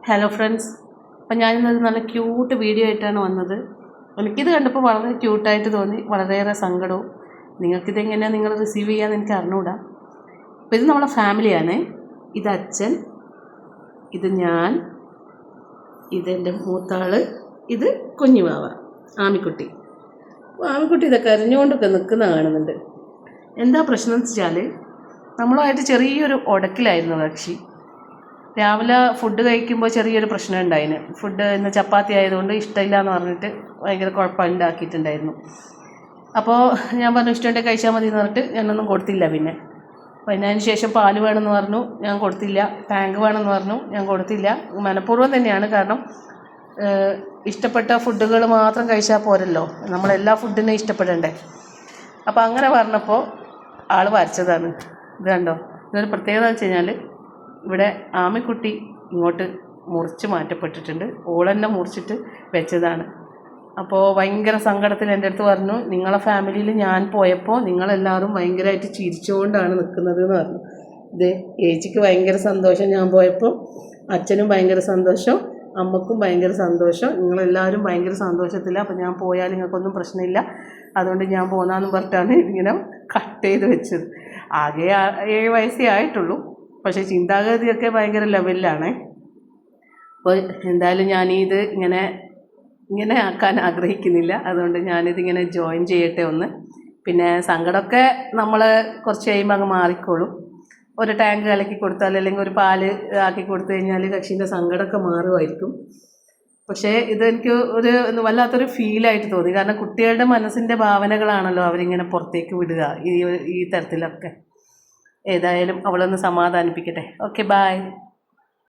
Hello friends, അപ്പം ഞാനിന്നൊരു നല്ല cute video ആയിട്ടാണ് വന്നത്. എനിക്കിത് കണ്ടപ്പോൾ വളരെ ക്യൂട്ടായിട്ട് തോന്നി, വളരെയേറെ സങ്കടവും. നിങ്ങൾക്കിതെങ്ങനെയാണ് നിങ്ങൾ റിസീവ് ചെയ്യാമെന്ന് എനിക്ക് അറിഞ്ഞുകൂടാ. അപ്പോൾ ഇത് നമ്മളെ ഫാമിലിയാണ്. ഇത് അച്ഛൻ, ഇത് ഞാൻ, ഇതെൻ്റെ മൂത്താള്, ഇത് കുഞ്ഞുമാവ ആമിക്കുട്ടി. അപ്പോൾ ആമിക്കുട്ടി ഇതൊക്കെ കരഞ്ഞുകൊണ്ടൊക്കെ നിൽക്കുന്ന കാണുന്നുണ്ട്. എന്താ പ്രശ്നം എന്ന് വെച്ചാൽ, നമ്മളുമായിട്ട് ചെറിയൊരു ഉടക്കിലായിരുന്നു കക്ഷി. രാവിലെ ഫുഡ് കഴിക്കുമ്പോൾ ചെറിയൊരു പ്രശ്നം ഉണ്ടായിന്. ഫുഡ് ഇന്ന് ചപ്പാത്തി ആയതുകൊണ്ട് ഇഷ്ടമില്ല എന്ന് പറഞ്ഞിട്ട് ഭയങ്കര കുഴപ്പമുണ്ടാക്കിയിട്ടുണ്ടായിരുന്നു. അപ്പോൾ ഞാൻ പറഞ്ഞു ഇഷ്ടമുണ്ടെങ്കിൽ കഴിച്ചാൽ മതി എന്ന് പറഞ്ഞിട്ട് ഞാനൊന്നും കൊടുത്തില്ല. പിന്നെ അതിന് ശേഷം പാല് വേണമെന്ന് പറഞ്ഞു, ഞാൻ കൊടുത്തില്ല. ടാങ്ക് വേണമെന്ന് പറഞ്ഞു, ഞാൻ കൊടുത്തില്ല. മനഃപൂർവ്വം തന്നെയാണ്. കാരണം ഇഷ്ടപ്പെട്ട ഫുഡുകൾ മാത്രം കഴിച്ചാൽ പോരല്ലോ, നമ്മളെല്ലാ ഫുഡിനും ഇഷ്ടപ്പെടണ്ടേ. അപ്പോൾ അങ്ങനെ പറഞ്ഞപ്പോൾ ആൾ വരച്ചതാണ്. ഇത് കണ്ടോ, ഇതൊരു പ്രത്യേകത എന്ന് വെച്ച് കഴിഞ്ഞാൽ, ഇവിടെ ആമിക്കുട്ടി ഇങ്ങോട്ട് മുറിച്ച് മാറ്റപ്പെട്ടിട്ടുണ്ട്. ഓളെന്നെ മുറിച്ചിട്ട് വെച്ചതാണ്. അപ്പോൾ ഭയങ്കര സങ്കടത്തിൽ എൻ്റെ അടുത്ത് പറഞ്ഞു, നിങ്ങളെ ഫാമിലിയിൽ ഞാൻ പോയപ്പോൾ നിങ്ങളെല്ലാവരും ഭയങ്കരമായിട്ട് ചിരിച്ചുകൊണ്ടാണ് നിൽക്കുന്നത് എന്ന് പറഞ്ഞു. ഇത് ഏച്ചിക്ക് ഭയങ്കര സന്തോഷം, ഞാൻ പോയപ്പോൾ അച്ഛനും ഭയങ്കര സന്തോഷം, അമ്മക്കും ഭയങ്കര സന്തോഷം, നിങ്ങളെല്ലാവരും ഭയങ്കര സന്തോഷത്തില്ല. അപ്പോൾ ഞാൻ പോയാൽ നിങ്ങൾക്കൊന്നും പ്രശ്നമില്ല, അതുകൊണ്ട് ഞാൻ പോന്നാന്നും പറഞ്ഞിട്ടാണ് ഇങ്ങനെ കട്ട് ചെയ്ത് വെച്ചത്. ആകെ 7 വയസ്സേ ആയിട്ടുള്ളൂ, പക്ഷേ ചിന്താഗതിയൊക്കെ ഭയങ്കര ലെവലിലാണ്. അപ്പോൾ എന്തായാലും ഞാനിത് ഇങ്ങനെ ആക്കാൻ ആഗ്രഹിക്കുന്നില്ല. അതുകൊണ്ട് ഞാനിതിങ്ങനെ ജോയിൻ ചെയ്യട്ടെ ഒന്ന്. പിന്നെ സങ്കടമൊക്കെ നമ്മൾ കുറച്ച് കഴിയുമ്പോൾ അങ്ങ് മാറിക്കോളും. ഒരു ടാങ്ക് കലക്കി കൊടുത്താൽ അല്ലെങ്കിൽ ഒരു പാല് ആക്കി കൊടുത്തു കഴിഞ്ഞാൽ കക്ഷീൻ്റെ സങ്കടമൊക്കെ മാറുമായിരിക്കും. പക്ഷേ ഇതെനിക്ക് വല്ലാത്തൊരു ഫീലായിട്ട് തോന്നി. കാരണം കുട്ടികളുടെ മനസ്സിൻ്റെ ഭാവനകളാണല്ലോ അവരിങ്ങനെ പുറത്തേക്ക് വിടുക ഈ തരത്തിലൊക്കെ. ഏതായാലും അവളൊന്ന് സമാധാനിപ്പിക്കട്ടെ. Okay, by.